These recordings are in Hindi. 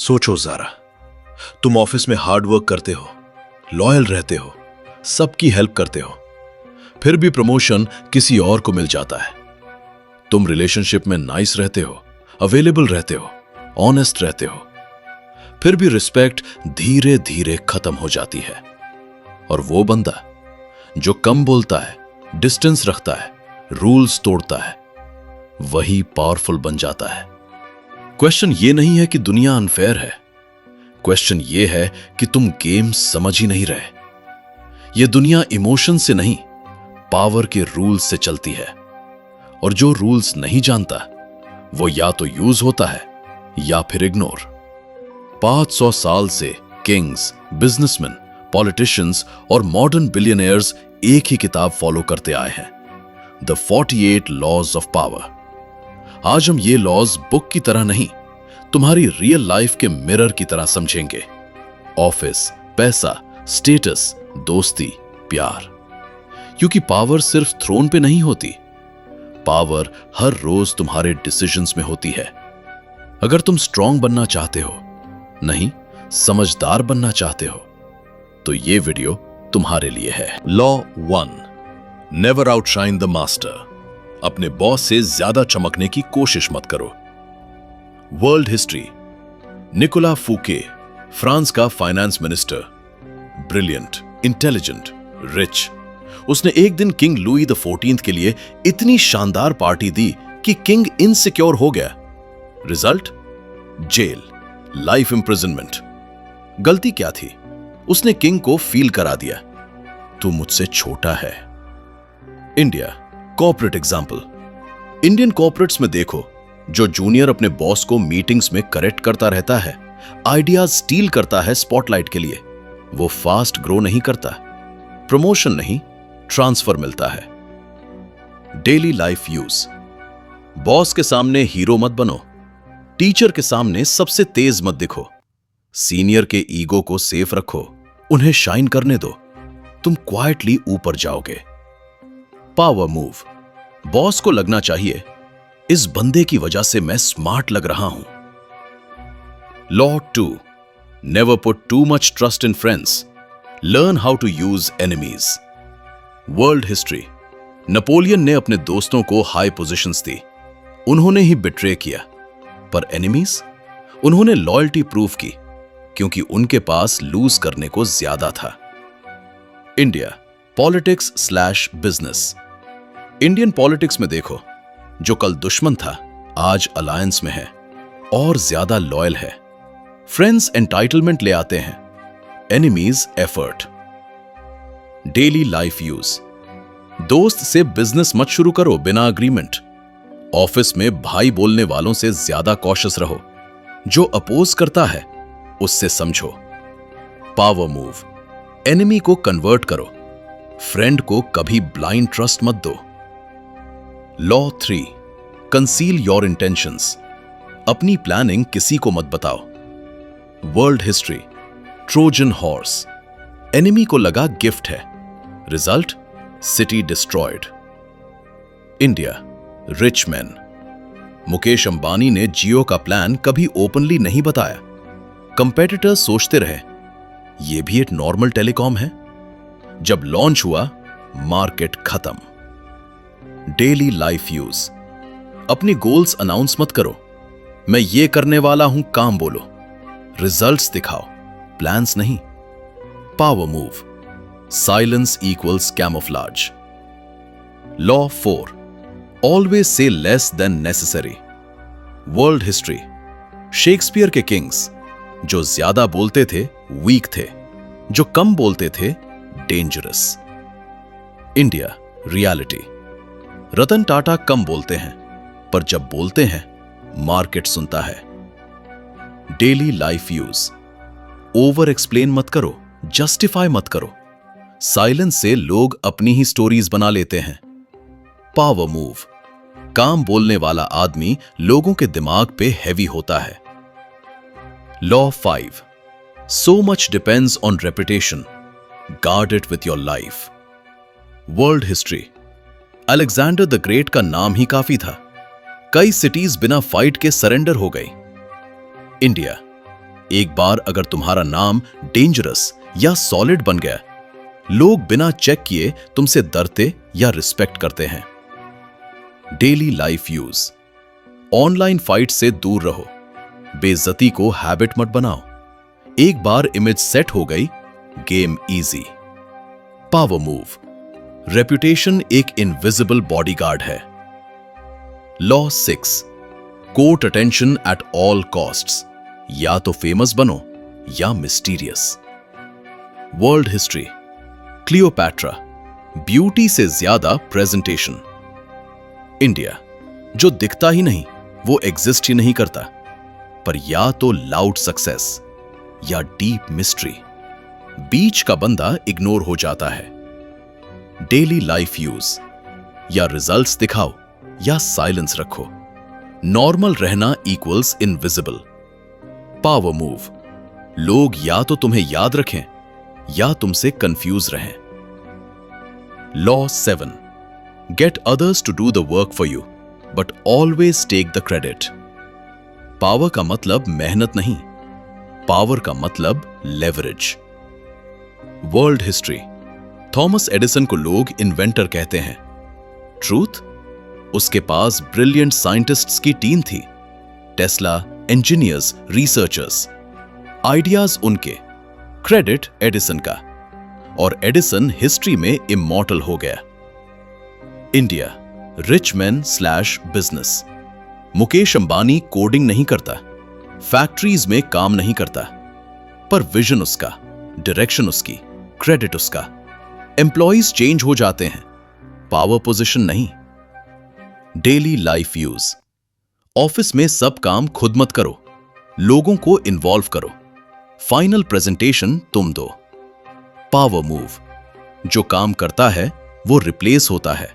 सोचो जरा, तुम ऑफिस में हार्ड वर्क करते हो, लॉयल रहते हो, सबकी हेल्प करते हो, फिर भी प्रमोशन किसी और को मिल जाता है। तुम रिलेशनशिप में नाइस रहते हो, अवेलेबल रहते हो, ऑनेस्ट रहते हो, फिर भी रिस्पेक्ट धीरे धीरे खत्म हो जाती है। और वो बंदा जो कम बोलता है, डिस्टेंस रखता है, रूल्स तोड़ता है, वही पावरफुल बन जाता है। क्वेश्चन ये नहीं है कि दुनिया अनफेयर है, क्वेश्चन ये है कि तुम गेम समझ ही नहीं रहे। ये दुनिया इमोशन से नहीं, पावर के रूल्स से चलती है, और जो रूल्स नहीं जानता वो या तो यूज होता है या फिर इग्नोर। 500 साल से किंग्स, बिजनेसमैन, पॉलिटिशियंस और मॉडर्न बिलियनियर्स एक ही किताब फॉलो करते आए हैं, द 48 लॉज ऑफ पावर। आज हम ये लॉज बुक की तरह नहीं, तुम्हारी रियल लाइफ के मिरर की तरह समझेंगे। ऑफिस, पैसा, स्टेटस, दोस्ती, प्यार। क्योंकि पावर सिर्फ थ्रोन पे नहीं होती, पावर हर रोज तुम्हारे डिसीजंस में होती है। अगर तुम स्ट्रांग बनना चाहते हो, नहीं समझदार बनना चाहते हो, तो ये वीडियो तुम्हारे लिए है। Law 1, never outshine the master. अपने बॉस से ज्यादा चमकने की कोशिश मत करो। World history. निकोला फूके, फ्रांस का finance minister, brilliant, intelligent, rich. उसने एक दिन किंग लुई XIV के लिए इतनी शानदार पार्टी दी कि किंग इनसिक्योर हो गया। रिजल्ट? Jail, life imprisonment. गलती क्या थी? उसने किंग को फील करा दिया, तू मुझसे छोटा है। India, corporate example. Indian corporates में देखो, जो जूनियर अपने बॉस को मीटिंग्स में करेक्ट करता रहता है, आइडियाज स्टील करता है स्पॉटलाइट के लिए, वो फास्ट ग्रो नहीं करता, प्रमोशन नहीं ट्रांसफर मिलता है। Daily life use. बॉस के सामने हीरो मत बनो, टीचर के सामने सबसे तेज मत दिखो, सीनियर के ईगो को सेफ रखो, उन्हें शाइन करने दो, तुम क्वाइटली ऊपर जाओगे। Power move. बॉस को लगना चाहिए इस बंदे की वजह से मैं स्मार्ट लग रहा हूं। Law 2, never put too much trust in friends, learn how to use enemies. World history. Napoleon ने अपने दोस्तों को हाई पोजीशंस दी, उन्होंने ही बिट्रे किया, पर एनिमीज? उन्होंने लॉयल्टी प्रूव की, क्योंकि उनके पास लूज करने को ज्यादा था। India, politics slash business. Indian politics में देखो, जो कल दुश्मन था आज अलायंस में है और ज्यादा लॉयल है। फ्रेंड्स एंटाइटलमेंट ले आते हैं, enemies effort. Daily life use. दोस्त से बिजनेस मत शुरू करो बिना अग्रीमेंट। ऑफिस में भाई बोलने वालों से ज्यादा कॉशियस रहो, जो अपोज करता है उससे समझो। Power move. एनिमी को कन्वर्ट करो, फ्रेंड को कभी ब्लाइंड ट्रस्ट मत दो। Law 3, conceal your intentions. अपनी प्लानिंग किसी को मत बताओ। World history. Trojan horse. Enemy को लगा गिफ्ट है, result? City destroyed. India, rich man. Mukesh Ambani ने जियो का प्लान कभी ओपनली नहीं बताया, कंपेटिटर्स सोचते रहे यह भी एक नॉर्मल टेलीकॉम है। जब लॉन्च हुआ, मार्केट खत्म। Daily life use. अपनी गोल्स अनाउंस मत करो, मैं ये करने वाला हूं काम बोलो, रिजल्ट्स दिखाओ, प्लान्स नहीं। Power move. Silence equals camouflage. Law 4, always say less than necessary. World history. Shakespeare के किंग्स, जो ज्यादा बोलते थे वीक थे, जो कम बोलते थे dangerous. India, reality. Ratan Tata कम बोलते हैं, पर जब बोलते हैं मार्केट सुनता है। Daily life use. Over explain मत करो, जस्टिफाई मत करो, साइलेंस से लोग अपनी ही स्टोरीज बना लेते हैं। Power move. काम बोलने वाला आदमी लोगों के दिमाग पे हैवी होता है। Law 5, so much depends on reputation, guard it with your life. World history. Alexander the great का नाम ही काफी था, कई सिटीज बिना फाइट के सरेंडर हो गई। इंडिया, एक बार अगर तुम्हारा नाम डेंजरस या सॉलिड बन गया, लोग बिना चेक किए तुमसे डरते या रिस्पेक्ट करते हैं। Daily life use. Online fight से दूर रहो, बेइज्जती को हैबिट मत बनाओ। एक बार इमेज सेट हो गई, game easy. Power move. Reputation एक इनविजिबल बॉडीगार्ड है। Law 6। Court attention at all costs. या तो फेमस बनो या mysterious. World history. Cleopatra, beauty से ज्यादा प्रेजेंटेशन। इंडिया, जो दिखता ही नहीं वो एग्जिस्ट ही नहीं करता, पर या तो लाउड सक्सेस या डीप मिस्ट्री। बीच का बंदा इग्नोर हो जाता है। Daily life use. या रिजल्ट्स दिखाओ या साइलेंस रखो। नॉर्मल रहना इक्वल्स इनविजिबल। Power move. लोग या तो तुम्हें याद रखें या तुमसे कंफ्यूज रहें। Law 7। Get others to do the work for you but always take the credit. Power का मतलब मेहनत नहीं, पावर का मतलब leverage. World history. Thomas Edison को लोग इन्वेंटर कहते हैं। ट्रूथ? उसके पास ब्रिलियंट साइंटिस्ट्स की टीम थी। Tesla, engineers, researchers. आइडियाज उनके, क्रेडिट एडिसन का। और एडिसन हिस्ट्री में इमॉर्टल हो गया। India, rich man slash business. Mukesh Ambani coding नहीं करता, फैक्ट्रीज में काम नहीं करता, पर विजन उसका, डायरेक्शन उसकी, क्रेडिट उसका। एम्प्लॉइज चेंज हो जाते हैं, पावर पोजीशन नहीं। Daily life use. ऑफिस में सब काम खुद मत करो, लोगों को इन्वॉल्व करो। फाइनल प्रेजेंटेशन तुम दो। Power move. जो काम करता है वो रिप्लेस होता है,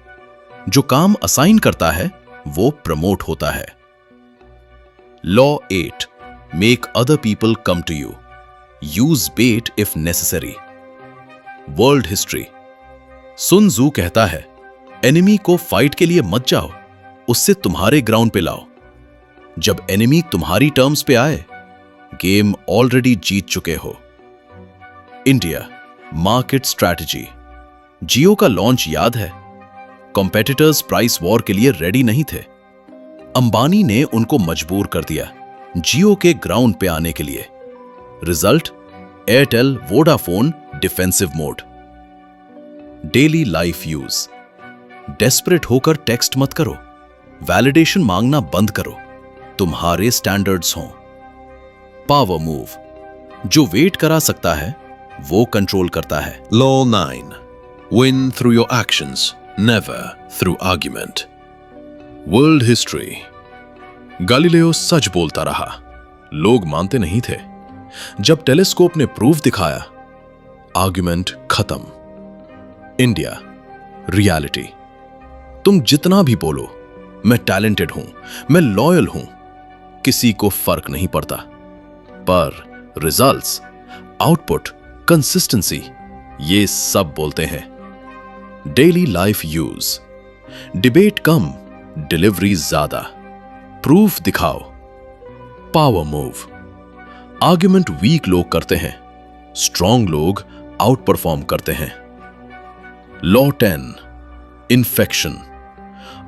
जो काम असाइन करता है वो प्रमोट होता है। Law 8। Make other people come to you. Use bait if necessary. World history. Sun Tzu कहता है, एनिमी को फाइट के लिए मत जाओ, उससे तुम्हारे ग्राउंड पे लाओ। जब एनिमी तुम्हारी टर्म्स पे आए, गेम ऑलरेडी जीत चुके हो। India, market strategy. जियो का लॉन्च याद है? कॉम्पेटिटर्स प्राइस वॉर के लिए रेडी नहीं थे। अंबानी ने उनको मजबूर कर दिया जियो के ग्राउंड पे आने के लिए। Result? Airtel, Vodafone defensive mode. Daily life use. Desperate होकर टेक्स्ट मत करो, वैलिडेशन मांगना बंद करो, तुम्हारे स्टैंडर्ड्स हों। Power move. जो वेट करा सकता है वो कंट्रोल करता है। Law 9. Win through your actions, never through argument. World history. Galileo सच बोलता रहा, लोग मानते नहीं थे। जब टेलीस्कोप ने प्रूफ दिखाया, आर्ग्यूमेंट खत्म। India, reality. तुम जितना भी बोलो, मैं टैलेंटेड हूं, मैं लॉयल हूं, किसी को फर्क नहीं पड़ता। पर रिजल्ट्स, आउटपुट, कंसिस्टेंसी, ये सब बोलते हैं। Daily life use. डिबेट कम, डिलीवरी ज्यादा। प्रूफ दिखाओ। Power move. आर्ग्यूमेंट वीक लोग करते हैं, स्ट्रॉन्ग लोग आउट परफॉर्म करते हैं। Law 10। Infection.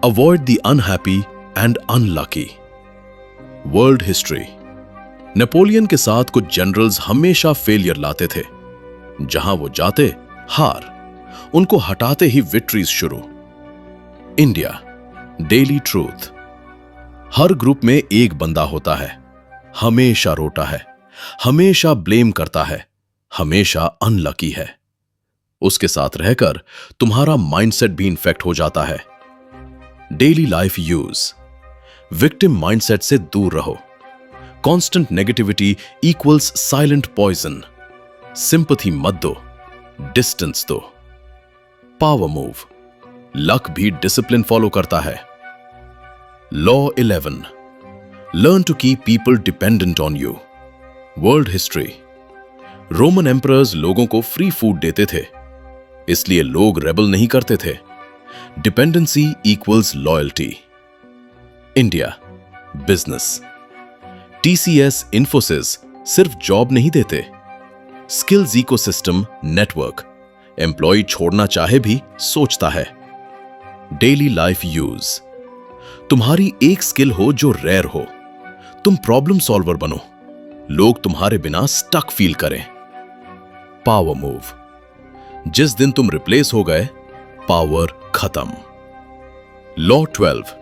Avoid the unhappy and unlucky. World history. Napoleon के साथ कुछ जनरल्स हमेशा फेलियर लाते थे। जहां वो जाते, हार, उनको हटाते ही विक्ट्रीज शुरू। India, daily truth. हर ग्रुप में एक बंदा होता है, हमेशा रोता है, हमेशा ब्लेम करता है, हमेशा अनलकी है। उसके साथ रहकर तुम्हारा माइंडसेट भी इन्फेक्ट हो जाता है। Daily life use. Victim mindset से दूर रहो। Constant negativity equals silent poison. Sympathy मत दो, डिस्टेंस दो। Power move. लक भी डिसिप्लिन फॉलो करता है। Law 11। Learn to keep people dependent on you. World history. Roman emperors लोगों को फ्री फूड देते थे, इसलिए लोग रेबल नहीं करते थे। Dependency equals loyalty. India, business. TCS, Infosys, सिर्फ जॉब नहीं देते। स्किल्स इकोसिस्टम नेटवर्क एम्प्लॉय छोड़ना चाहे भी सोचता है। डेली लाइफ यूज, तुम्हारी एक स्किल हो जो रेयर हो, तुम प्रॉब्लम सॉल्वर बनो, लोग तुम्हारे बिना स्टक फील करें। पावर मूव, जिस दिन तुम रिप्लेस हो गए पावर खत्म। Law 12,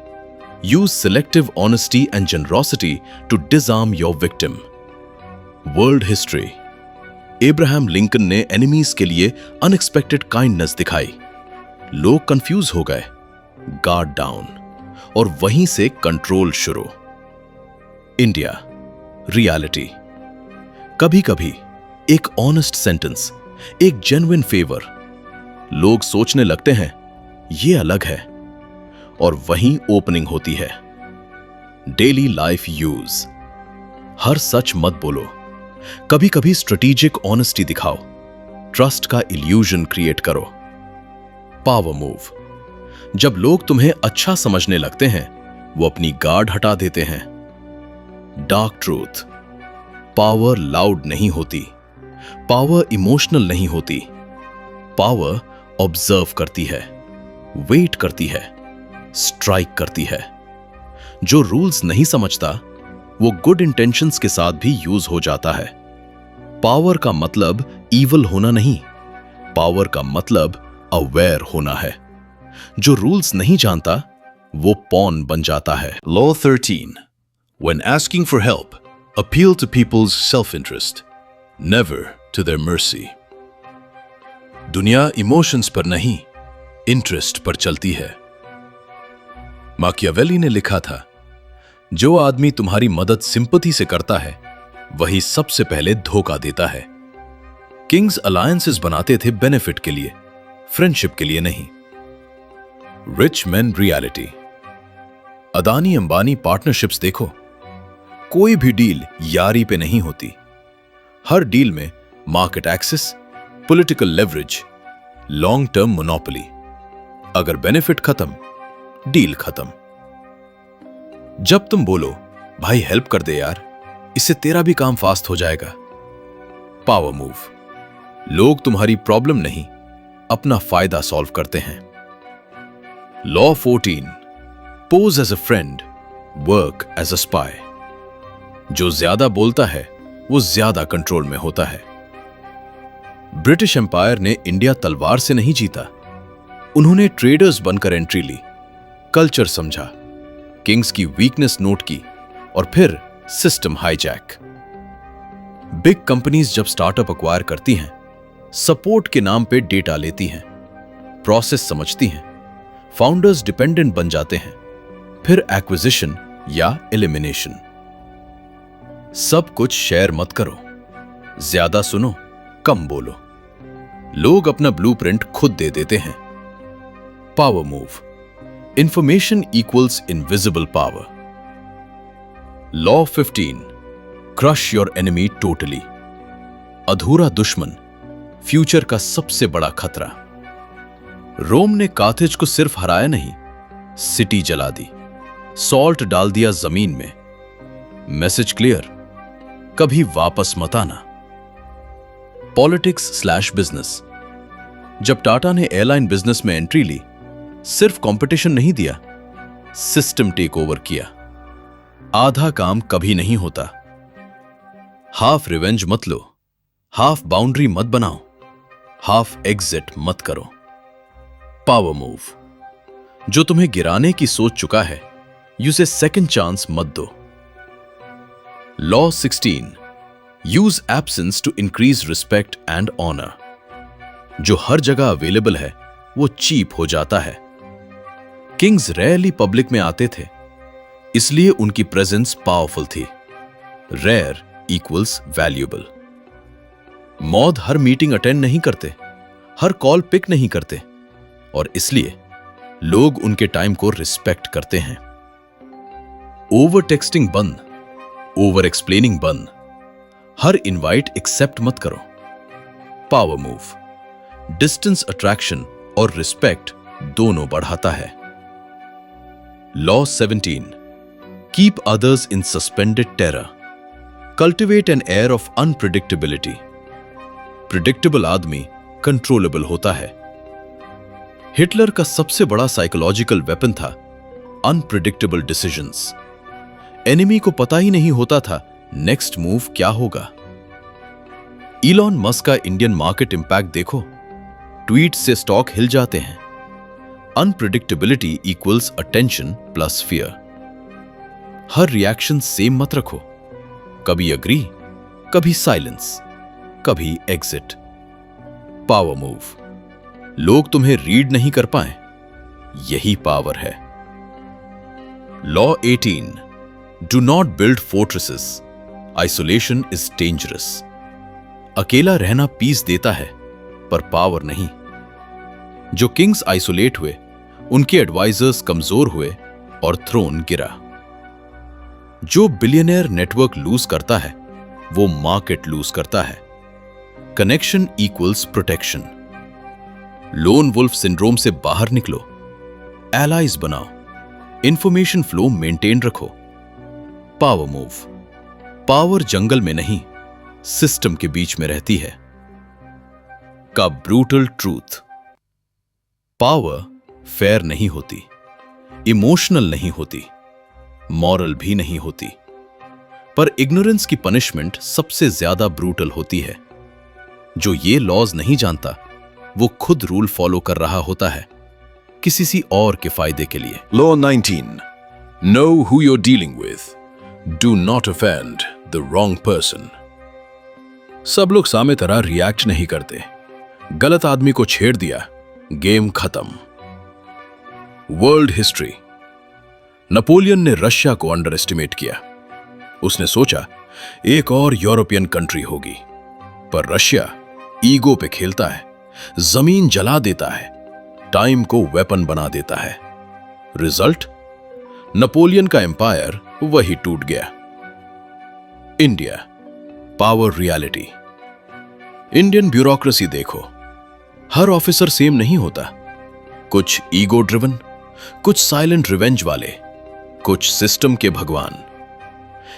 use selective honesty and generosity to disarm your victim. World history, Abraham Lincoln ने एनिमीज के लिए अनएक्सपेक्टेड काइंडनेस दिखाई, लोग कंफ्यूज हो गए, गार्ड डाउन, और वहीं से कंट्रोल शुरू। इंडिया रियलिटी, कभी कभी एक ऑनेस्ट सेंटेंस, एक जेन्युइन फेवर, लोग सोचने लगते हैं ये अलग है, और वहीं ओपनिंग होती है। डेली लाइफ यूज, हर सच मत बोलो, कभी कभी स्ट्रेटेजिक ऑनेस्टी दिखाओ, ट्रस्ट का इल्यूजन क्रिएट करो। पावर मूव, जब लोग तुम्हें अच्छा समझने लगते हैं वो अपनी गार्ड हटा देते हैं। डार्क ट्रूथ, पावर लाउड नहीं होती, पावर इमोशनल नहीं होती, पावर ऑब्जर्व करती है, वेट करती है, स्ट्राइक करती है। जो रूल्स नहीं समझता वो गुड इंटेंशंस के साथ भी यूज हो जाता है। पावर का मतलब ईवल होना नहीं, पावर का मतलब अवेयर होना है। जो रूल्स नहीं जानता वो पॉन बन जाता है। Law 13. When asking for help, appeal to people's self-interest, never to their mercy. दुनिया इमोशंस पर नहीं, इंटरेस्ट पर चलती है। माकियावेली ने लिखा था, जो आदमी तुम्हारी मदद सिंपैथी से करता है वही सबसे पहले धोखा देता है। किंग्स अलायंसेस बनाते थे बेनिफिट के लिए, फ्रेंडशिप के लिए नहीं। Rich man reality, Adani Ambani partnerships देखो, कोई भी डील यारी पे नहीं होती। हर डील में market access, political leverage, long term monopoly. अगर बेनिफिट खत्म, डील खत्म। जब तुम बोलो भाई हेल्प कर दे यार, इससे तेरा भी काम फास्ट हो जाएगा। पावर मूव, लोग तुम्हारी प्रॉब्लम नहीं अपना फायदा सॉल्व करते हैं। Law 14, pose as a friend, work as a spy. जो ज्यादा बोलता है वो ज्यादा कंट्रोल में होता है। ब्रिटिश एम्पायर ने इंडिया तलवार से नहीं जीता, उन्होंने ट्रेडर्स बनकर एंट्री ली, कल्चर समझा, किंग्स की वीकनेस नोट की और फिर सिस्टम हाईजैक। बिग कंपनीज जब स्टार्टअप एक्वायर करती हैं, सपोर्ट के नाम पे डेटा लेती हैं, प्रोसेस समझती हैं, फाउंडर्स डिपेंडेंट बन जाते हैं, फिर एक्विजिशन या एलिमिनेशन। सब कुछ शेयर मत करो, ज्यादा सुनो, कम बोलो। लोग अपना ब्लूप्रिंट खुद दे देते हैं। Power move, information equals invisible power. Law 15, crush your enemy totally. अधूरा दुश्मन फ्यूचर का सबसे बड़ा खतरा। रोम ने कार्थेज को सिर्फ हराया नहीं, सिटी जला दी, सॉल्ट डाल दिया जमीन में। मैसेज क्लियर, कभी वापस मत आना। पॉलिटिक्स/बिजनेस, जब टाटा ने एयरलाइन बिजनेस में एंट्री ली, सिर्फ कंपटीशन नहीं दिया, सिस्टम टेक ओवर किया। आधा काम कभी नहीं होता। हाफ रिवेंज मत लो, हाफ बाउंड्री मत बनाओ, हाफ एग्जिट मत करो। पावर मूव, जो तुम्हें गिराने की सोच चुका है उसे सेकंड चांस मत दो। Law 16, use absence to increase respect and honour. जो हर जगह अवेलेबल है वो चीप हो जाता है। किंग्स रेयरली पब्लिक में आते थे, इसलिए उनकी प्रेजेंस पावरफुल थी। Rare equals valuable. मौद हर मीटिंग अटेंड नहीं करते, हर कॉल पिक नहीं करते, और इसलिए लोग उनके टाइम को रिस्पेक्ट करते हैं। ओवर टेक्सटिंग बंद, ओवर एक्सप्लेनिंग बंद, हर इनवाइट एक्सेप्ट मत करो। पावर मूव, डिस्टेंस अट्रैक्शन और रिस्पेक्ट दोनों बढ़ाता है। Law 17, keep others in suspended terror. Cultivate an air of unpredictability. Predictable आदमी कंट्रोलेबल होता है। हिटलर का सबसे बड़ा साइकोलॉजिकल वेपन था अनप्रिडिक्टेबल डिसीजंस। एनिमी को पता ही नहीं होता था नेक्स्ट मूव क्या होगा। इलॉन मस्क का इंडियन मार्केट इंपैक्ट देखो, ट्वीट से स्टॉक हिल जाते हैं। Unpredictability equals attention plus fear. हर रिएक्शन सेम मत रखो, कभी अग्री, कभी साइलेंस, कभी एग्जिट। पावर मूव, लोग तुम्हें रीड नहीं कर पाए, यही पावर है। Law 18, do not build fortresses, isolation is dangerous. अकेला रहना पीस देता है पर पावर नहीं। जो किंग्स आइसोलेट हुए, उनके एडवाइजर्स कमजोर हुए और थ्रोन गिरा। जो बिलियनियर नेटवर्क लूज करता है, वो मार्केट लूज करता है। Connection equals protection. Lone wolf syndrome से बाहर निकलो, एलाइज बनाओ, इंफॉर्मेशन फ्लो मेंटेन रखो। पावर मूव, पावर जंगल में नहीं, सिस्टम के बीच में रहती है। का ब्रूटल ट्रूथ, पावर फेयर नहीं होती, इमोशनल नहीं होती, मॉरल भी नहीं होती, पर इग्नोरेंस की पनिशमेंट सबसे ज्यादा ब्रूटल होती है। जो ये लॉज नहीं जानता, वो खुद रूल फॉलो कर रहा होता है किसी और के फायदे के लिए। Law 19, know who you're dealing with. Do not offend the wrong person. सब लोग सामे तरह रिएक्ट नहीं करते। गलत आदमी को छेड़ दिया, गेम खत्म। वर्ल्ड हिस्ट्री, नेपोलियन ने रशिया को अंडर एस्टिमेट किया। उसने सोचा एक और यूरोपियन कंट्री होगी, पर रशिया ईगो पे खेलता है, जमीन जला देता है, टाइम को वेपन बना देता है। रिजल्ट, नेपोलियन का एम्पायर वही टूट गया। India, power reality. Indian bureaucracy देखो, हर ऑफिसर सेम नहीं होता। कुछ ईगो ड्रिवन, कुछ साइलेंट रिवेंज वाले, कुछ सिस्टम के भगवान।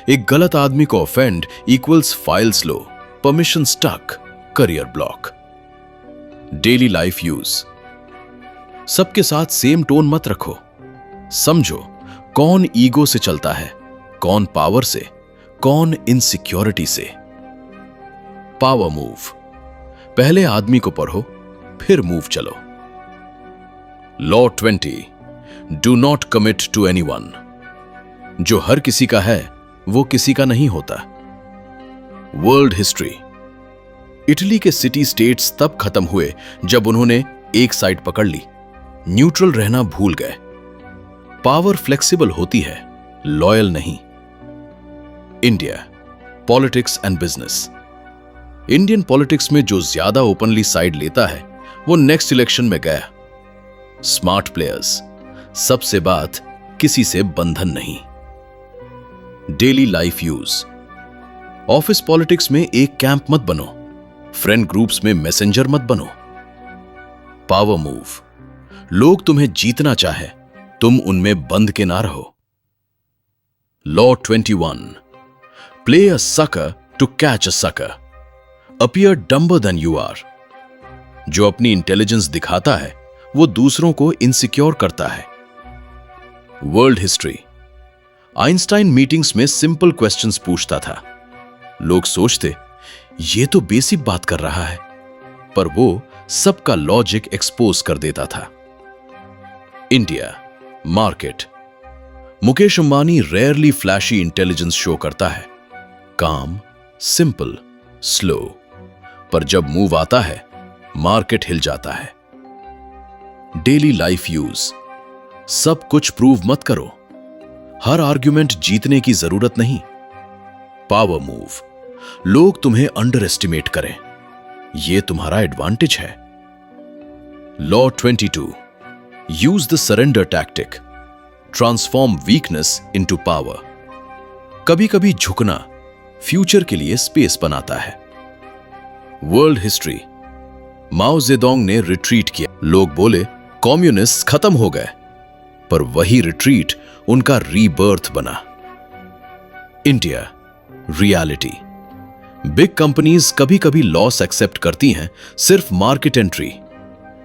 एक गलत आदमी को offend equals file slow, permission stuck, career block. Daily life use, सबके साथ सेम टोन मत रखो। समझो कौन ईगो से चलता है, कौन पावर से, कौन इनसिक्योरिटी से। पावर मूव, पहले आदमी को पढ़ो, फिर मूव चलो। Law 20, do not commit to anyone. जो हर किसी का है, वो किसी का नहीं होता। वर्ल्ड हिस्ट्री, इटली के सिटी स्टेट्स तब खत्म हुए जब उन्होंने एक साइड पकड़ ली, न्यूट्रल रहना भूल गए। पावर फ्लेक्सिबल होती है, लॉयल नहीं। India, politics and business. Indian politics में जो ज्यादा ओपनली साइड लेता है, वो नेक्स्ट इलेक्शन में गया। स्मार्ट प्लेयर्स, सबसे बात, किसी से बंधन नहीं। Daily life use, office politics में एक कैंप मत बनो, फ्रेंड ग्रुप्स में मैसेंजर मत बनो। पावर मूव, लोग तुम्हें जीतना चाहे, तुम उनमें बंद के ना रहो। Law 21, play a sucker to catch a sucker. Appear dumber than you are. जो अपनी इंटेलिजेंस दिखाता है, वो दूसरों को इनसिक्योर करता है। वर्ल्ड हिस्ट्री, आइंस्टाइन मीटिंग्स में सिंपल क्वेश्चंस पूछता था। लोग सोचते ये तो बेसिक बात कर रहा है, पर वो सबका लॉजिक एक्सपोज कर देता था। India, market. Mukesh Ambani rarely flashy intelligence show करता है, काम, सिंपल, स्लो, पर जब मूव आता है, मार्केट हिल जाता है। डेली लाइफ यूज, सब कुछ प्रूव मत करो, हर आर्ग्यूमेंट जीतने की जरूरत नहीं। पावर मूव, लोग तुम्हें अंडर एस्टिमेट करें, यह तुम्हारा एडवांटेज है। Law 22, use the surrender tactic, transform weakness into power. कभी कभी झुकना फ्यूचर के लिए स्पेस बनाता है। वर्ल्ड हिस्ट्री, माओ जेडोंग ने रिट्रीट किया, लोग बोले कम्युनिस्ट खत्म हो गए, पर वही रिट्रीट उनका रीबर्थ बना। India, reality. बिग कंपनीज कभी कभी लॉस एक्सेप्ट करती हैं सिर्फ मार्केट एंट्री।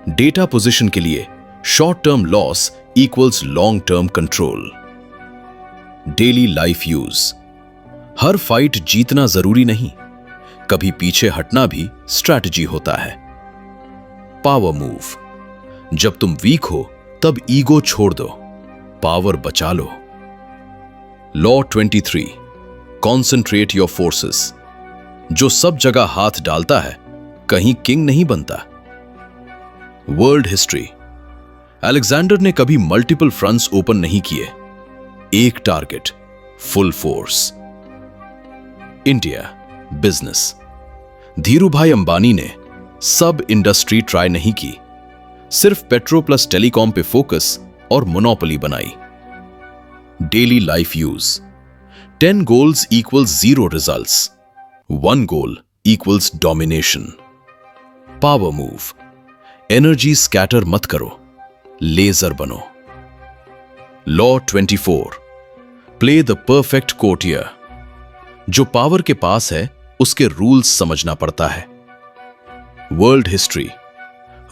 डेटा पोजीशन के लिए short term loss equals long term control. Daily life use. हर फाइट जीतना जरूरी नहीं, कभी पीछे हटना भी स्ट्रैटेजी होता है। Power move. जब तुम वीक हो तब ईगो छोड़ दो, पावर बचा लो। Law 23, concentrate your forces. जो सब जगह हाथ डालता है कहीं किंग नहीं बनता। World history. अलेक्जेंडर ने कभी मल्टीपल फ्रंट्स ओपन नहीं किए, एक target, full force. India business. Dhirubhai Ambani ने सब इंडस्ट्री ट्राई नहीं की, सिर्फ पेट्रो प्लस टेलीकॉम पे फोकस और मोनोपोली बनाई। Daily life use. 10 goals equals 0 results, 1 goal equals domination. Power move. Energy scatter मत करो, लेजर बनो। Law 24, play the perfect courtier. जो पावर के पास है उसके रूल्स समझना पड़ता है। World history.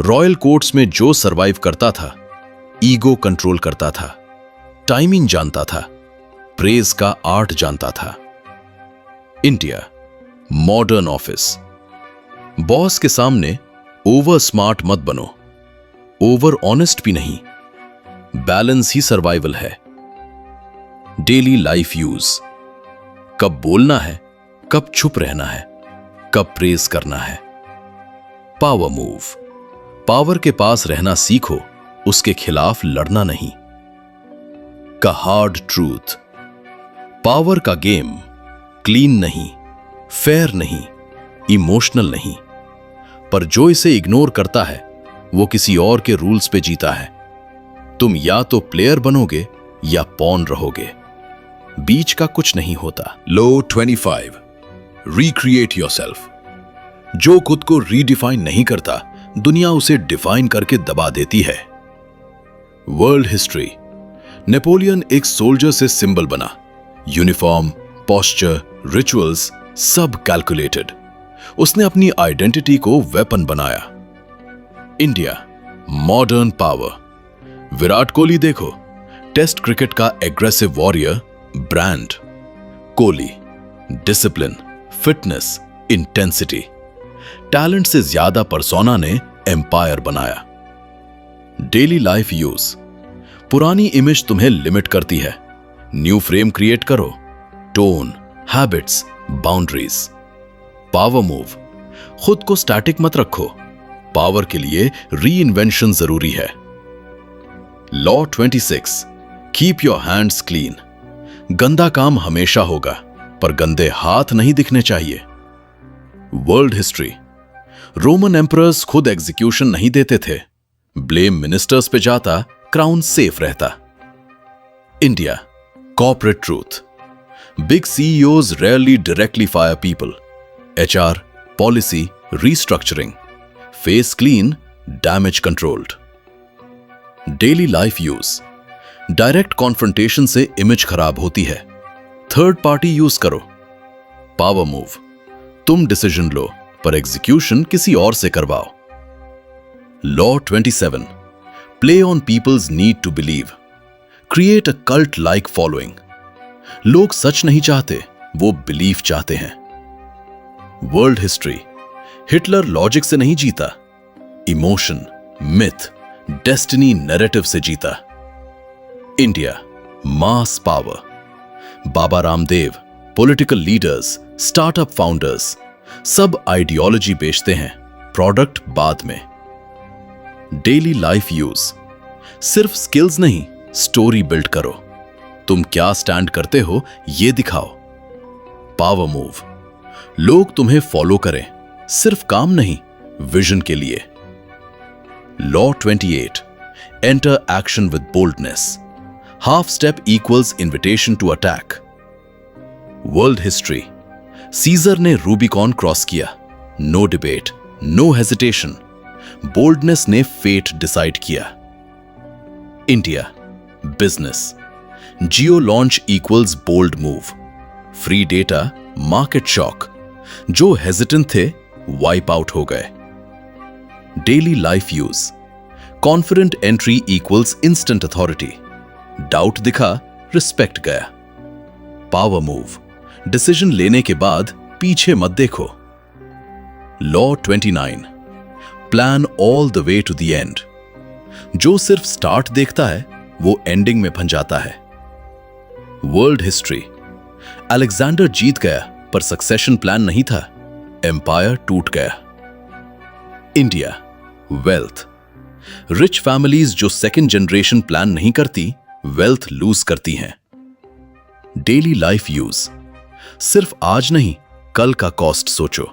रॉयल कोर्ट्स में जो सरवाइव करता था, ईगो कंट्रोल करता था, टाइमिंग जानता था, प्रेज का आर्ट जानता था। India modern office. बॉस के सामने ओवर स्मार्ट मत बनो, ओवर ऑनेस्ट भी नहीं, बैलेंस ही सर्वाइवल है। Daily life use. कब बोलना है, कब चुप रहना है, कब प्रेज करना है। Power move. पावर के पास रहना सीखो, उसके खिलाफ लड़ना नहीं। का हार्ड ट्रूथ। पावर का गेम क्लीन नहीं, फेयर नहीं, इमोशनल नहीं, पर जो इसे इग्नोर करता है वो किसी और के रूल्स पे जीता है। तुम या तो प्लेयर बनोगे या पॉन रहोगे, बीच का कुछ नहीं होता। लो 25, रिक्रिएट योरसेल्फ। जो खुद को रीडिफाइन नहीं करता, दुनिया उसे डिफाइन करके दबा देती है। World history. नेपोलियन एक सोल्जर से सिंबल बना, यूनिफॉर्म, पोस्चर, रिचुअल्स सब कैलकुलेटेड। उसने अपनी आइडेंटिटी को वेपन बनाया। India modern power. Virat Kohli देखो, टेस्ट क्रिकेट का aggressive warrior brand. Kohli discipline, fitness, intensity. Talent से ज्यादा पर्सोना ने एम्पायर बनाया। Daily life use. पुरानी इमेज तुम्हें लिमिट करती है, न्यू फ्रेम क्रिएट करो। Tone, habits, boundaries. Power move. खुद को स्टैटिक मत रखो, पावर के लिए री इन्वेंशन जरूरी है। Law 26, keep your hands clean. गंदा काम हमेशा होगा, पर गंदे हाथ नहीं दिखने चाहिए। World history. रोमन एम्परर्स खुद एग्जीक्यूशन नहीं देते थे, ब्लेम मिनिस्टर्स पे जाता, क्राउन सेफ रहता। India corporate truth. Big CEOs rarely directly fire people. HR, policy, restructuring. Face clean, damage controlled. Daily life use. Direct confrontation से इमेज खराब होती है, थर्ड पार्टी यूज करो। Power move. तुम डिसीजन लो पर एग्जीक्यूशन किसी और से करवाओ। Law 27, play on people's need to believe. Create a cult like following. लोग सच नहीं चाहते, वो बिलीफ चाहते हैं। World history. हिटलर लॉजिक से नहीं जीता, इमोशन, मिथ, डेस्टिनी, नैरेटिव से जीता। India mass power. Baba Ramdev, political leaders, startup founders सब आइडियोलॉजी बेचते हैं, प्रोडक्ट बाद में। Daily life use. सिर्फ स्किल्स नहीं, स्टोरी बिल्ड करो। तुम क्या स्टैंड करते हो ये दिखाओ। Power move. लोग तुम्हें फॉलो करें, सिर्फ काम नहीं, विजन के लिए। Law 28, enter action with boldness. Half step equals invitation to attack. World history. Caesar ने रूबिकॉन क्रॉस किया, no debate, no hesitation. Boldness ने फेट डिसाइड किया। India business. Jio launch equals bold move. Free data, market shock, जो हेजिटेंट थे वाइप आउट हो गए। Daily life use, confident entry equals instant authority, doubt दिखा रिस्पेक्ट गया। पावर मूव, डिसीजन लेने के बाद पीछे मत देखो। Law 29, plan all the way to the end, जो सिर्फ स्टार्ट देखता है वो एंडिंग में फंस जाता है। वर्ल्ड हिस्ट्री, अलेक्जेंडर जीत गया पर सक्सेशन प्लान नहीं था, एम्पायर टूट गया। इंडिया, वेल्थ, रिच फैमिलीज जो सेकंड जनरेशन प्लान नहीं करती वेल्थ लूज करती हैं। डेली लाइफ यूज, सिर्फ आज नहीं कल का कॉस्ट सोचो,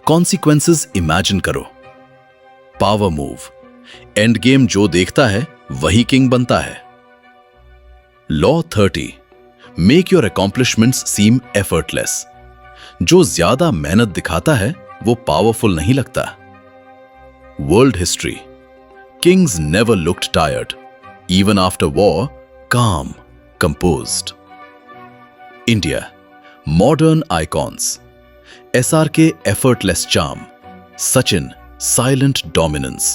कॉन्सिक्वेंसेस इमेजिन करो। पावर मूव, एंड गेम जो देखता है वही किंग बनता है। Law 30, make your accomplishments seem effortless, जो ज्यादा मेहनत दिखाता है वो पावरफुल नहीं लगता। World history, kings never looked tired, even after war, calm, composed. India, modern icons, SRK effortless charm, Sachin silent dominance,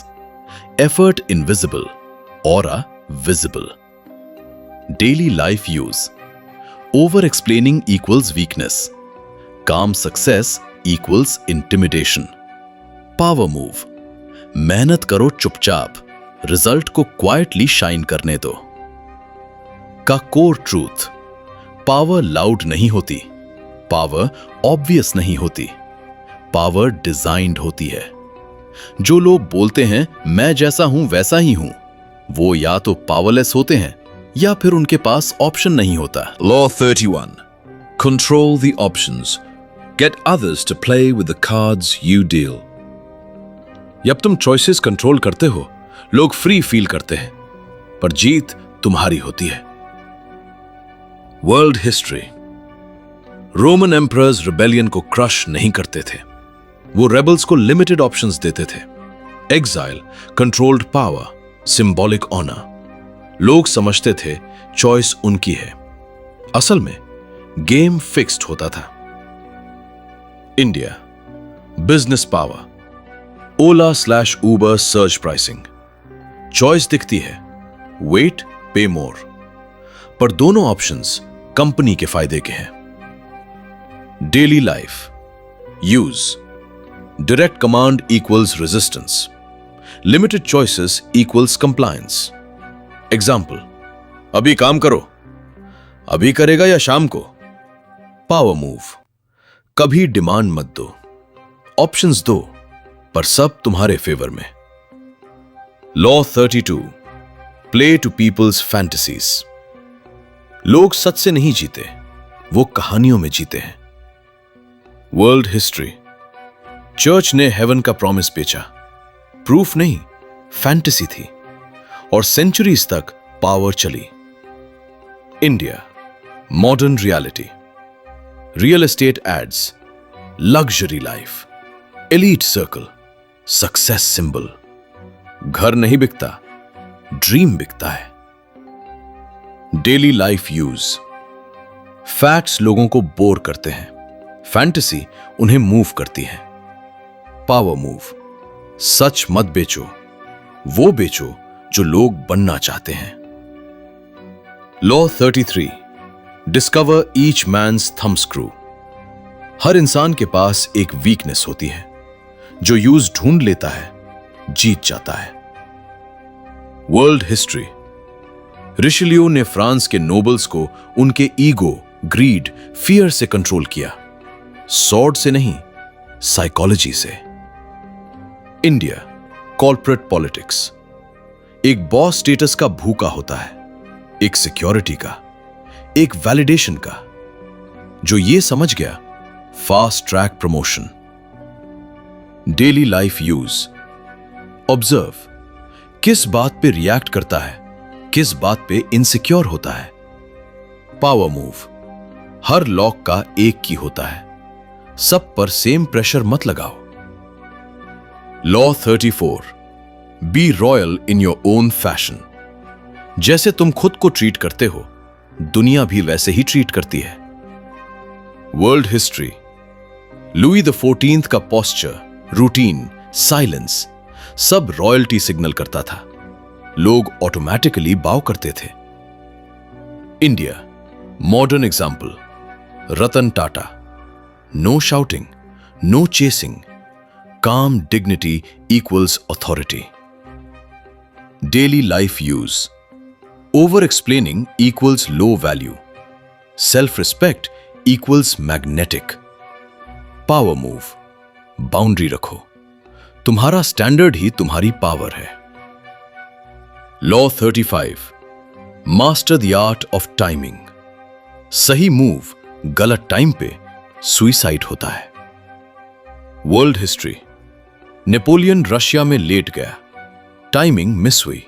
effort invisible, aura visible. Daily life use, over explaining equals weakness, calm success equals intimidation. Power move, मेहनत करो चुपचाप, रिजल्ट को क्वाइटली शाइन करने दो। का कोर ट्रूथ, पावर लाउड नहीं होती, पावर ऑब्वियस नहीं होती, पावर डिजाइंड होती है। जो लोग बोलते हैं मैं जैसा हूं वैसा ही हूं, वो या तो पावरलेस होते हैं या फिर उनके पास ऑप्शन नहीं होता। Law 31, control the options, get others to play with the cards you deal. जब तुम चॉइसेस कंट्रोल करते हो लोग फ्री फील करते हैं, पर जीत तुम्हारी होती है। World history, Roman emperors rebellion को क्रश नहीं करते थे, वो रेबल्स को लिमिटेड ऑप्शंस देते थे। Exile, controlled power, symbolic honour, लोग समझते थे चॉइस उनकी है, असल में गेम फिक्स्ड होता था। India, business power, Ola/Uber search pricing, choice दिखती है, वेट पे मोर, पर दोनों ऑप्शंस कंपनी के फायदे के हैं। Daily life use, direct command equals resistance, limited choices equals compliance. Example, अभी काम करो, अभी करेगा या शाम को। पावर मूव, कभी डिमांड मत दो, ऑप्शंस दो पर सब तुम्हारे फेवर में। Law 32, play to people's fantasies, लोग सच से नहीं जीते, वो कहानियों में जीते हैं। वर्ल्ड हिस्ट्री, चर्च ने हेवन का प्रॉमिस बेचा, प्रूफ नहीं फैंटेसी थी, और सेंचुरीज तक पावर चली। India, modern reality, real estate ads, luxury life, elite circle, success symbol, घर नहीं बिकता, ड्रीम बिकता है। डेली लाइफ यूज, फैक्ट्स लोगों को बोर करते हैं, फैंटेसी उन्हें मूव करती है। पावर मूव, सच मत बेचो, वो बेचो जो लोग बनना चाहते हैं। Law 33, discover each man's thumb screw, हर इंसान के पास एक वीकनेस होती है, जो यूज ढूंढ लेता है जीत जाता है। वर्ल्ड हिस्ट्री, रिशलियो ने फ्रांस के नोबल्स को उनके ईगो, ग्रीड, फियर से कंट्रोल किया, सॉर्ड से नहीं साइकोलॉजी से। इंडिया, कॉर्पोरेट पॉलिटिक्स, एक बॉस स्टेटस का भूखा होता है, एक सिक्योरिटी का, एक वैलिडेशन का, जो ये समझ गया fast track promotion. Daily life use, observe, किस बात पे रिएक्ट करता है, किस बात पे इनसिक्योर होता है। पावर मूव, हर लॉक का एक की होता है, सब पर सेम प्रेशर मत लगाओ। Law 34, be royal in your own fashion, जैसे तुम खुद को ट्रीट करते हो दुनिया भी वैसे ही ट्रीट करती है। World history. Louis the 14th का पोस्चर, रूटीन, साइलेंस सब रॉयल्टी सिग्नल करता था। लोग ऑटोमेटिकली बाव करते थे। India, modern example, Ratan Tata. No shouting, no chasing, काम dignity equals authority. Daily life use, over explaining equals low value, self respect equals magnetic. Power move, boundary रखो, तुम्हारा स्टैंडर्ड ही तुम्हारी पावर है। Law 35, master the art of timing. सही मूव गलत टाइम पे सुइसाइड होता है। World history. नेपोलियन रशिया में लेट गया, टाइमिंग मिस हुई,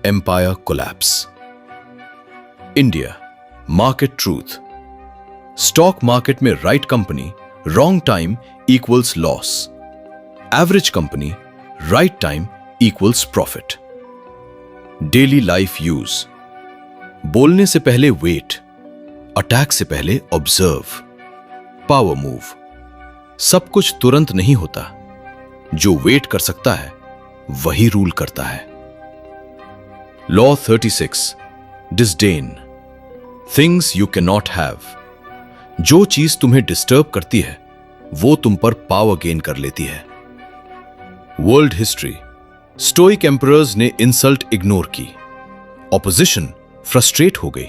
empire collapse. India, market truth. Stock market में right company wrong time equals loss, average company right time equals profit. Daily life use, बोलने से पहले वेट, अटैक से पहले ऑब्जर्व। पावर मूव, सब कुछ तुरंत नहीं होता, जो वेट कर सकता है वही रूल करता है। Law 36, disdain, things you can not have. जो चीज तुम्हें डिस्टर्ब करती है वो तुम पर पावर गेन कर लेती है। World history. स्टोइक एम्परर्स ने इंसल्ट इग्नोर की, ऑपोजिशन फ्रस्ट्रेट हो गई,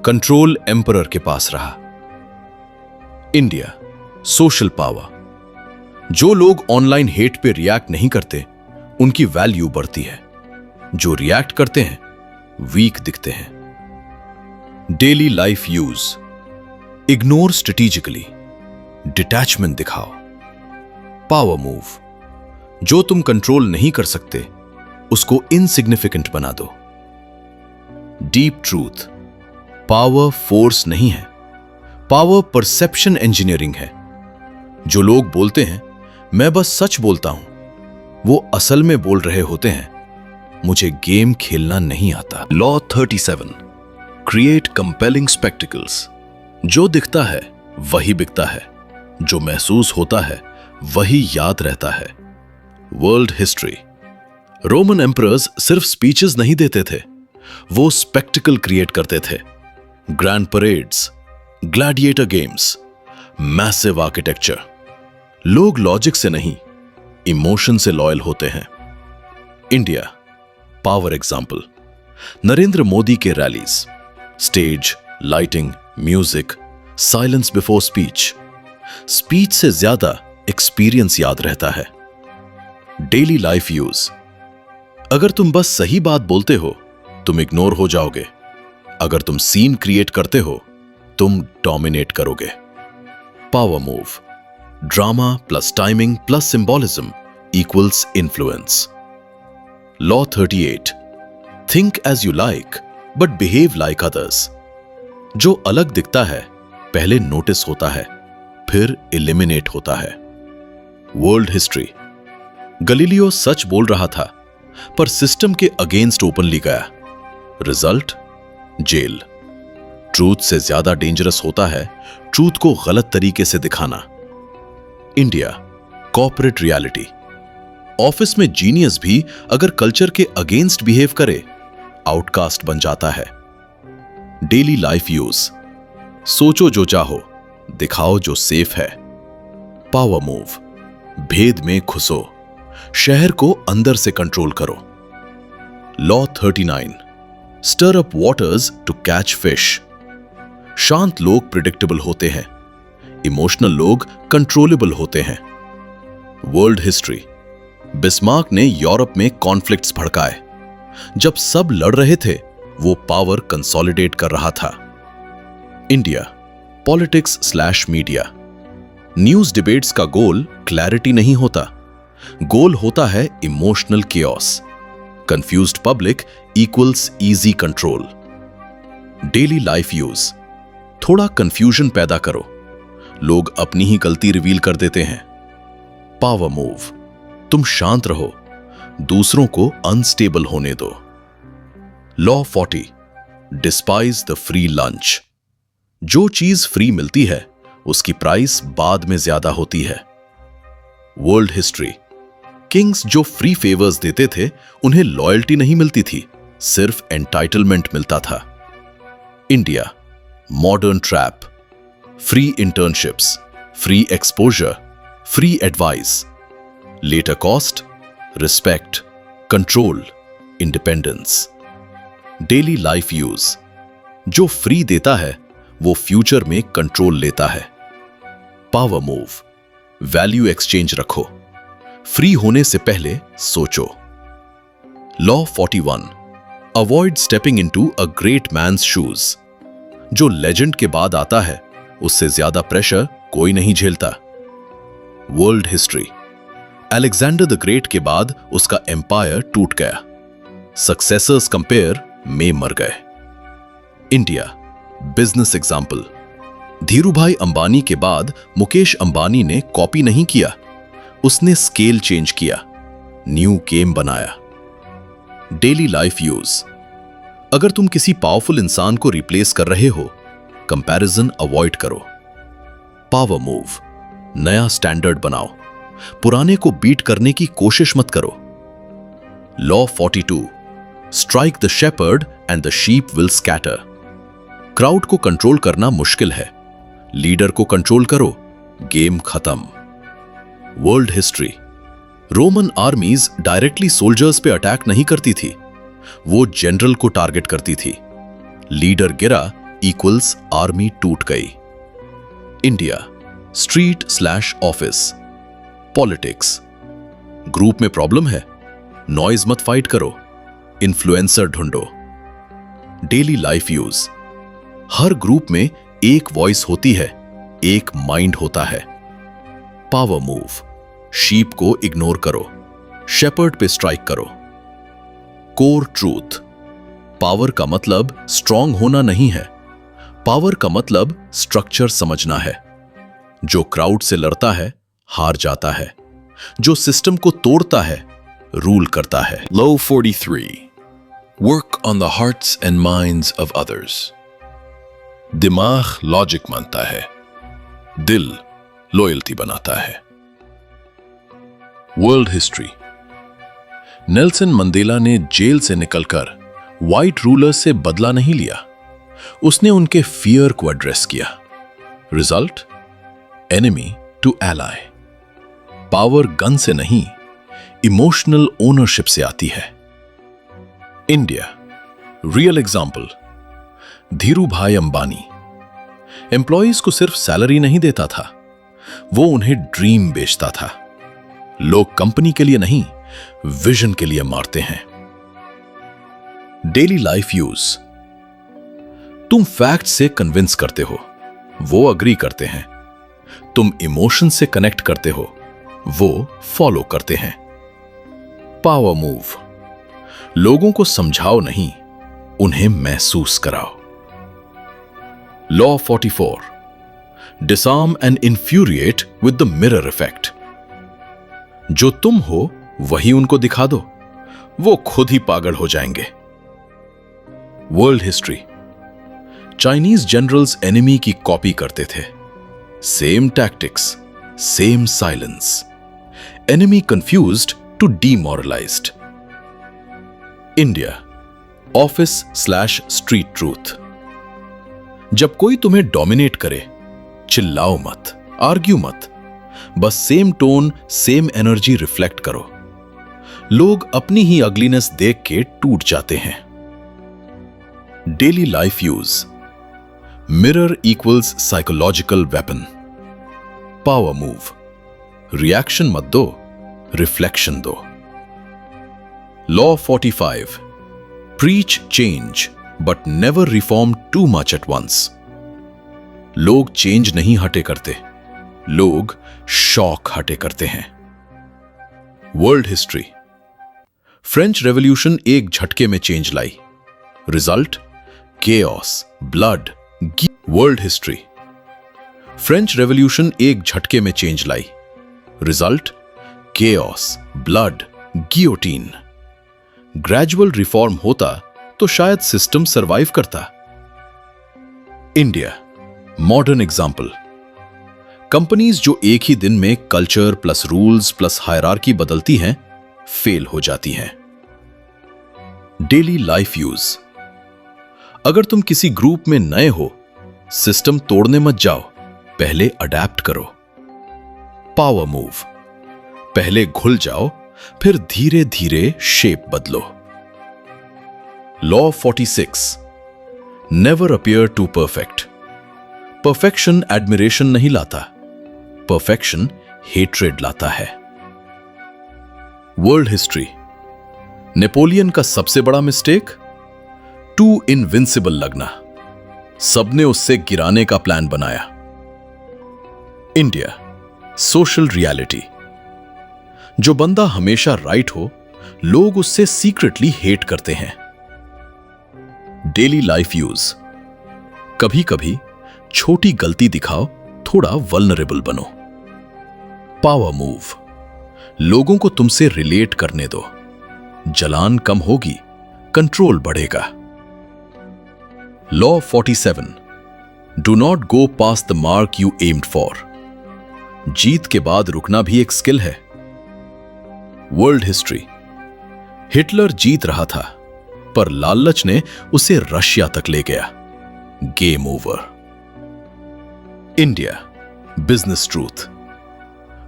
कंट्रोल एम्परर के पास रहा। India, social power. जो लोग ऑनलाइन हेट पे रिएक्ट नहीं करते उनकी वैल्यू बढ़ती है, जो रिएक्ट करते हैं वीक दिखते हैं। Daily life use, ignore strategically, detachment दिखाओ। पावर मूव, जो तुम कंट्रोल नहीं कर सकते उसको इनसिग्निफिकेंट बना दो। डीप ट्रूथ, पावर फोर्स नहीं है, पावर परसेप्शन इंजीनियरिंग है। जो लोग बोलते हैं मैं बस सच बोलता हूं, वो असल में बोल रहे होते हैं मुझे गेम खेलना नहीं आता। Law 37, create compelling spectacles. जो दिखता है वही बिकता है, जो महसूस होता है वही याद रहता है। World history. रोमन एम्परर्स सिर्फ स्पीचेस नहीं देते थे, वो स्पेक्टिकल क्रिएट करते थे। Grand parades, gladiator games, massive architecture. लोग लॉजिक से नहीं इमोशन से लॉयल होते हैं। India, power example, Narendra Modi के rallies, stage, lighting, music, silence before speech. Speech से ज्यादा एक्सपीरियंस याद रहता है। डेली लाइफ यूज, अगर तुम बस सही बात बोलते हो तुम इग्नोर हो जाओगे, अगर तुम सीन क्रिएट करते हो तुम डोमिनेट करोगे। Power move, drama plus timing plus symbolism equals influence. Law 38, think as you like but behave like others. जो अलग दिखता है पहले नोटिस होता है, फिर एलिमिनेट होता है। World history. गलीलियो सच बोल रहा था पर सिस्टम के अगेंस्ट ओपनली गया, रिजल्ट जेल। ट्रूथ से ज्यादा डेंजरस होता है ट्रूथ को गलत तरीके से दिखाना। India, corporate reality. ऑफिस में जीनियस भी अगर कल्चर के अगेंस्ट बिहेव करे आउटकास्ट बन जाता है। डेली लाइफ यूज, सोचो जो चाहो, दिखाओ जो सेफ है। पावर मूव, भेद में घुसो, शहर को अंदर से कंट्रोल करो। Law 39, stir up waters to catch fish. शांत लोग प्रिडिक्टेबल होते हैं, इमोशनल लोग कंट्रोलेबल होते हैं। World history. बिस्मार्क ने यूरोप में कॉन्फ्लिक्ट्स भड़काए, जब सब लड़ रहे थे वो पावर कंसोलिडेट कर रहा था। India, politics slash media. News debates का गोल क्लैरिटी नहीं होता, गोल होता है emotional chaos. Confused public equals easy control. Daily life use, थोड़ा कंफ्यूजन पैदा करो, लोग अपनी ही गलती रिवील कर देते हैं। पावर मूव, तुम शांत रहो, दूसरों को अनस्टेबल होने दो। Law 40, despise the free lunch. जो चीज फ्री मिलती है उसकी प्राइस बाद में ज्यादा होती है। World history. किंग्स जो फ्री फेवर्स देते थे उन्हें लॉयल्टी नहीं मिलती थी, सिर्फ एंटाइटलमेंट मिलता था। India. Modern trap. Free internships, free exposure, free advice. Later cost, respect, control, independence. Daily life use. जो फ्री देता है वो फ्यूचर में कंट्रोल लेता है। Power move. वैल्यू एक्सचेंज रखो, फ्री होने से पहले सोचो। Law 41। Avoid stepping into a great man's shoes. जो लेजेंड के बाद आता है उससे ज्यादा प्रेशर कोई नहीं झेलता। World history. Alexander the great के बाद उसका एम्पायर टूट गया, सक्सेसर्स कंपेयर में मर गए। India. Business example. Dhirubhai Ambani के बाद मुकेश अंबानी ने कॉपी नहीं किया, उसने स्केल चेंज किया, न्यू गेम बनाया। Daily life use. अगर तुम किसी पावरफुल इंसान को रिप्लेस कर रहे हो, कंपैरिजन अवॉइड करो। Power move. नया स्टैंडर्ड बनाओ, पुराने को बीट करने की कोशिश मत करो। Law 42। Strike the shepherd and the sheep will scatter. Crowd को कंट्रोल करना मुश्किल है, लीडर को कंट्रोल करो, गेम खत्म। World history. Roman armies directly soldiers पे अटैक नहीं करती थी, वो जनरल को टारगेट करती थी। लीडर गिरा इक्वल्स आर्मी टूट गई। India. Street slash office. Politics. Group में प्रॉब्लम है, नॉइज मत फाइट करो, इन्फ्लुएंसर ढूंढो। Daily life use. हर ग्रुप में एक वॉइस होती है, एक माइंड होता है। Power move. शीप को इग्नोर करो, शेपर्ड पे स्ट्राइक करो। Core truth. पावर का मतलब स्ट्रांग होना नहीं है, पावर का मतलब स्ट्रक्चर समझना है। जो क्राउड से लड़ता है हार जाता है, जो सिस्टम को तोड़ता है रूल करता है। Law 43. Work on the hearts and minds of others. दिमाग लॉजिक मानता है, दिल लॉयल्टी बनाता है। World history. नेल्सन मंडेला ने जेल से निकलकर व्हाइट रूलर्स से बदला नहीं लिया, उसने उनके फियर को एड्रेस किया। Result, enemy to ally. Power gun से नहीं, इमोशनल ओनरशिप से आती है। India. Real example, Dhirubhai Ambani employees को सिर्फ सैलरी नहीं देता था, वो उन्हें ड्रीम बेचता था। लोग कंपनी के लिए नहीं, विजन के लिए मारते हैं। Daily life use. तुम फैक्ट से कन्विंस करते हो, वो अग्री करते हैं। तुम इमोशन से कनेक्ट करते हो, वो फॉलो करते हैं। Power move. लोगों को समझाओ नहीं, उन्हें महसूस कराओ। Law 44। Disarm and infuriate with the mirror effect. जो तुम हो वही उनको दिखा दो, वो खुद ही पागल हो जाएंगे। World history. Chinese generals enemy की कॉपी करते थे, same tactics, same silence. Enemy confused to demoralized. India. Office slash street truth. जब कोई तुम्हें डोमिनेट करे, चिल्लाओ मत, आर्ग्यू मत, बस same tone, same energy reflect करो। लोग अपनी ही अगलीनेस देख के टूट जाते हैं। Daily life use. Mirror equals psychological weapon. Power move. Reaction मत दो, रिफ्लेक्शन दो। Law 45। Preach change but never reform too much at once. लोग चेंज नहीं हटे करते, लोग शॉक हटे करते हैं। World history. फ्रेंच रेवोल्यूशन एक झटके में चेंज लाई, result chaos, blood. World history. French revolution एक झटके में चेंज लाई, result chaos, blood, guillotine. Gradual reform होता तो शायद सिस्टम सरवाइव करता। इंडिया। मॉडर्न एग्जाम्पल, कंपनीज जो एक ही दिन में culture plus rules plus hierarchy बदलती हैं, फेल हो जाती हैं। Daily life use. अगर तुम किसी ग्रुप में नए हो, सिस्टम तोड़ने मत जाओ, पहले अडैप्ट करो। Power move. पहले घुल जाओ, फिर धीरे धीरे शेप बदलो। Law 46। Never appear too perfect. Perfection admiration नहीं लाता, परफेक्शन हेट्रेड लाता है। World history. नेपोलियन का सबसे बड़ा मिस्टेक, टू इनविंसिबल लगना। सबने उससे गिराने का प्लान बनाया। इंडिया। Social reality. जो बंदा हमेशा राइट हो, लोग उससे सीक्रेटली हेट करते हैं। Daily life use. कभी कभी छोटी गलती दिखाओ, थोड़ा वल्नरेबल बनो। Power move. लोगों को तुमसे रिलेट करने दो, जलान कम होगी, कंट्रोल बढ़ेगा। Law 47। Do not go past the mark you aimed for. जीत के बाद रुकना भी एक स्किल है। World history. हिटलर जीत रहा था, पर लालच ने उसे रशिया तक ले गया। Game over. India. Business truth.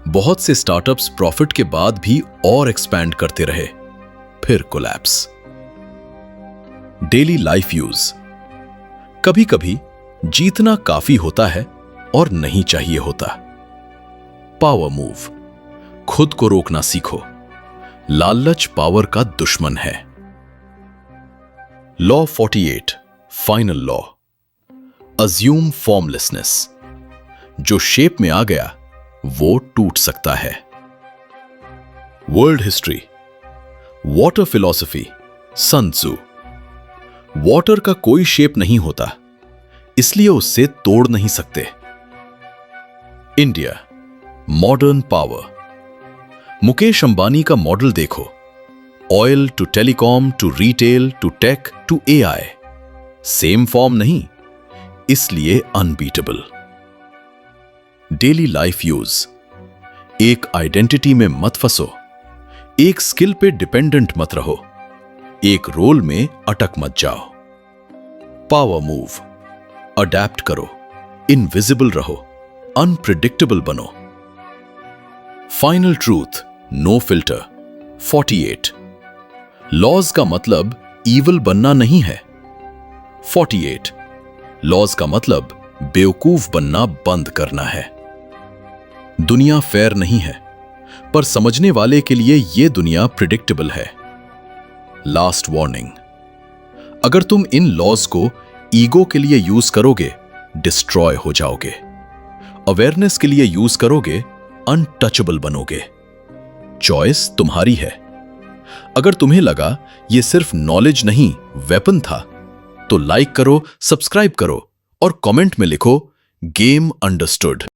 बहुत से स्टार्टअप्स प्रॉफिट के बाद भी और एक्सपैंड करते रहे, फिर कोलैप्स। Daily life use. कभी कभी जीतना काफी होता है और नहीं चाहिए होता। Power move. खुद को रोकना सीखो, लालच पावर का दुश्मन है। Law 48। Final law. Assume formlessness. जो शेप में आ गया वो टूट सकता है। World history. Water philosophy. Sun Tzu. Water का कोई शेप नहीं होता, इसलिए उससे तोड़ नहीं सकते। India. Modern power. Mukesh Ambani का मॉडल देखो, oil to telecom to retail to tech to AI. Same form नहीं, इसलिए अनबीटेबल। Daily life use. एक आइडेंटिटी में मत फंसो, एक स्किल पे डिपेंडेंट मत रहो, एक रोल में अटक मत जाओ। Power move. अडैप्ट करो, इनविजिबल रहो, अनप्रिडिक्टेबल बनो। Final truth. No filter. 48। Laws का मतलब ईवल बनना नहीं है। 48। लॉज का मतलब बेवकूफ बनना बंद करना है। दुनिया फेयर नहीं है, पर समझने वाले के लिए यह दुनिया प्रिडिक्टेबल है। Last warning. अगर तुम इन लॉज को ईगो के लिए यूज करोगे, डिस्ट्रॉय हो जाओगे। अवेयरनेस के लिए यूज करोगे, अनटचेबल बनोगे। चॉइस तुम्हारी है। अगर तुम्हें लगा यह सिर्फ नॉलेज नहीं वेपन था, तो लाइक करो, सब्सक्राइब करो और कमेंट में लिखो गेम अंडरस्टूड।